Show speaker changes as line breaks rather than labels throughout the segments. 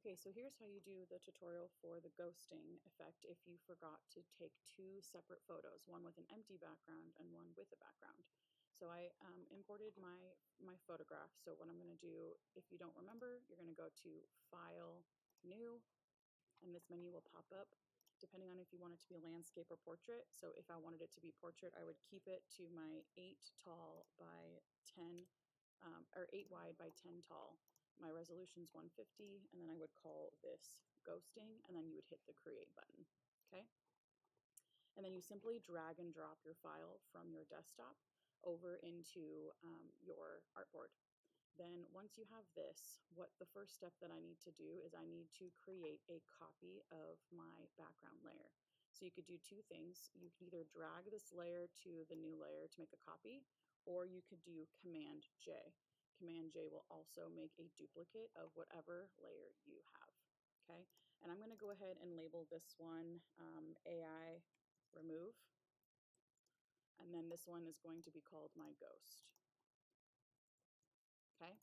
Okay, so here's how you do the tutorial for the ghosting effect if you forgot to take two separate photos, one with an empty background and one with a background. So I imported my photograph. So what I'm going to do, if you don't remember, you're going to go to File, New, and this menu will pop up depending on if you want it to be landscape or portrait. So if I wanted it to be portrait, I would keep it to my 8 tall by 10, or 8 wide by 10 tall. My resolution's 150, and then I would call this ghosting, and then you would hit the create button, okay? And then you simply drag and drop your file from your desktop over into your artboard. Then once you have this, what the first step that I need to do is I need to create a copy of my background layer. So you could do two things. You could either drag this layer to the new layer to make a copy, or you could do Command J. Command J will also make a duplicate of whatever layer you have, okay? And I'm going to go ahead and label this one AI remove, and then this one is going to be called my ghost, okay?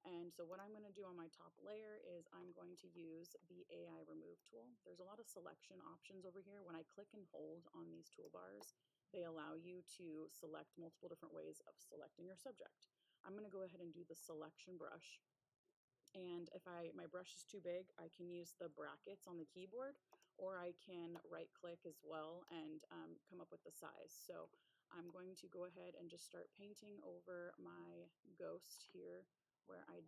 And so what I'm going to do on my top layer is I'm going to use the AI remove tool. There's a lot of selection options over here. When I click and hold on these toolbars, they allow you to select multiple different ways of selecting your subject. I'm going to go ahead and do the selection brush. And if my brush is too big, I can use the brackets on the keyboard, or I can right click as well and come up with the size. So I'm going to go ahead and just start painting over my ghost here where I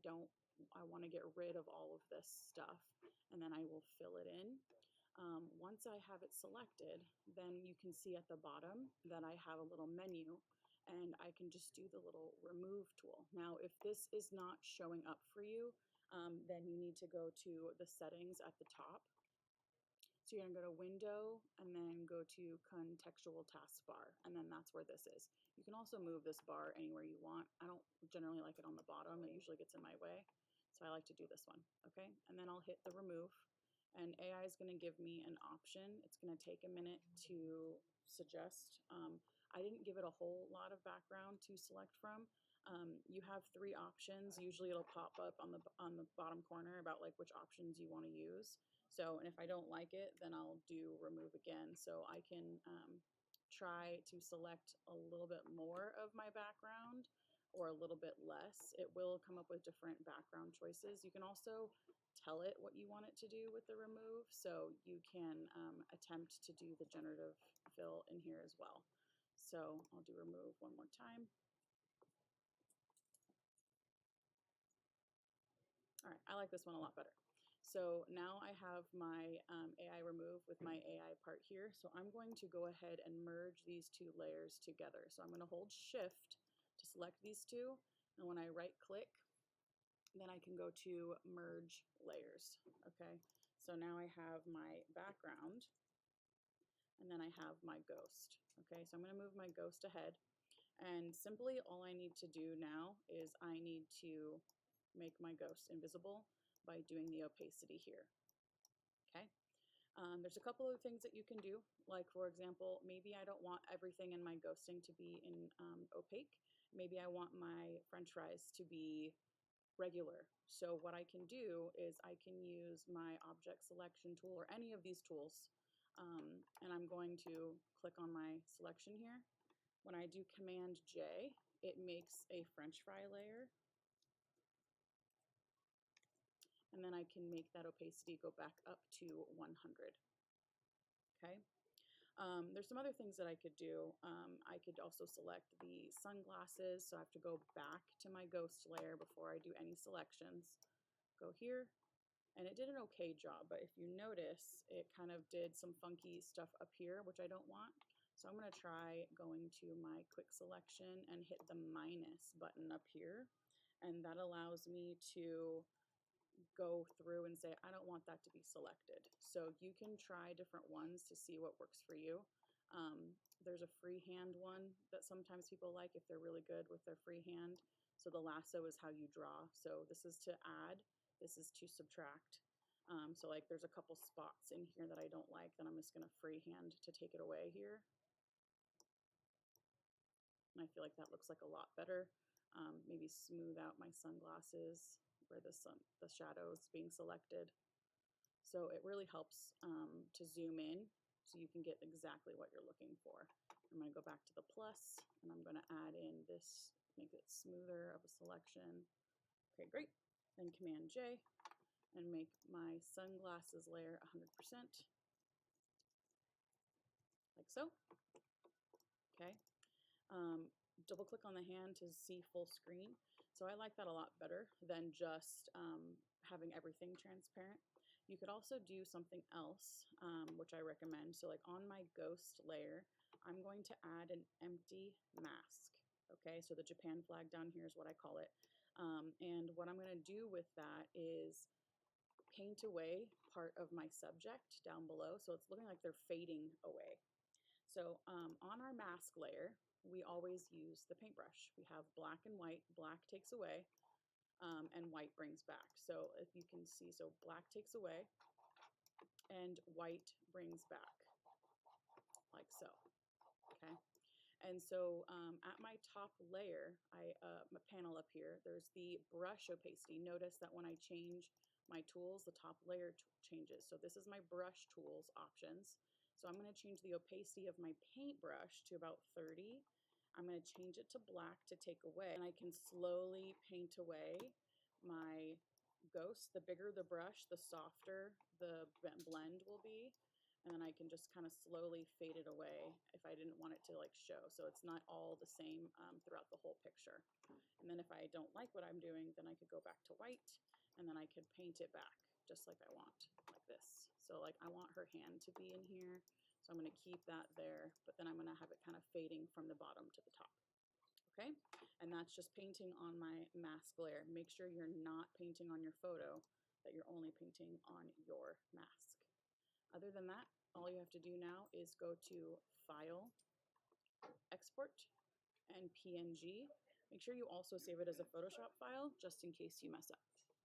want to get rid of all of this stuff, and then I will fill it in. Once I have it selected, then you can see at the bottom that I have a little menu, and I can just do the little remove tool. Now, if this is not showing up for you, then you need to go to the settings at the top. So you're gonna go to Window and then go to Contextual Taskbar, and then that's where this is. You can also move this bar anywhere you want. I don't generally like it on the bottom. It usually gets in my way. So I like to do this one, okay? And then I'll hit the remove, and AI is gonna give me an option. It's gonna take a minute to suggest. I didn't give it a whole lot of background to select from. You have three options. Usually it'll pop up on the bottom corner about like which options you want to use. So, and if I don't like it, then I'll do remove again. So I can try to select a little bit more of my background or a little bit less. It will come up with different background choices. You can also tell it what you want it to do with the remove. So you can attempt to do the generative fill in here as well. So I'll do remove one more time. All right, I like this one a lot better. So now I have my AI remove with my AI part here. So I'm going to go ahead and merge these two layers together. So I'm going to hold Shift to select these two. And when I right click, then I can go to merge layers. Okay, so now I have my background and then I have my ghost. Okay, so I'm going to move my ghost ahead. And simply all I need to do now is I need to make my ghost invisible by doing the opacity here, okay? There's a couple of things that you can do, like for example, maybe I don't want everything in my ghosting to be in opaque. Maybe I want my french fries to be regular. So what I can do is I can use my object selection tool or any of these tools, and I'm going to click on my selection here. When I do Command J, it makes a french fry layer, and then I can make that opacity go back up to 100. Okay. There's some other things that I could do. I could also select the sunglasses, so I have to go back to my ghost layer before I do any selections. Go here, and it did an okay job, but if you notice, it kind of did some funky stuff up here, which I don't want. So I'm going to try going to my quick selection and hit the minus button up here, and that allows me to go through and say, I don't want that to be selected. So you can try different ones to see what works for you. There's a freehand one that sometimes people like if they're really good with their freehand. So the lasso is how you draw. So this is to add, this is to subtract. So like there's a couple spots in here that I don't like, then I'm just gonna freehand to take it away here. And I feel like that looks like a lot better. Maybe smooth out my sunglasses where the shadow is being selected. So it really helps to zoom in so you can get exactly what you're looking for. I'm going to go back to the plus, and I'm going to add in this, make it smoother of a selection. Okay, great. Then Command J and make my sunglasses layer 100%, like so. Okay. Double click on the hand to see full screen. So I like that a lot better than just having everything transparent. You could also do something else, which I recommend. So like on my ghost layer, I'm going to add an empty mask. Okay, so the Japan flag down here is what I call it. And what I'm going to do with that is paint away part of my subject down below. So it's looking like they're fading away. So on our mask layer, we always use the paintbrush. We have black and white. Black takes away, and white brings back. So if you can see, so black takes away, and white brings back, like so. Okay. And so at my top layer, my panel up here, there's the brush opacity. Notice that when I change my tools, the top layer changes. So this is my brush tools options. So I'm going to change the opacity of my paintbrush to about 30. I'm going to change it to black to take away, and I can slowly paint away my ghost. The bigger the brush, the softer the blend will be. And then I can just kind of slowly fade it away if I didn't want it to like show. So it's not all the same throughout the whole picture. And then if I don't like what I'm doing, then I could go back to white, and then I could paint it back just like I want, like this. So like I want her hand to be in here. So I'm going to keep that there, but then I'm going to have it kind of fading from the bottom to the top. Okay, and that's just painting on my mask layer. Make sure you're not painting on your photo, that you're only painting on your mask. Other than that, all you have to do now is go to File, Export, and PNG. Make sure you also save it as a Photoshop file just in case you mess up.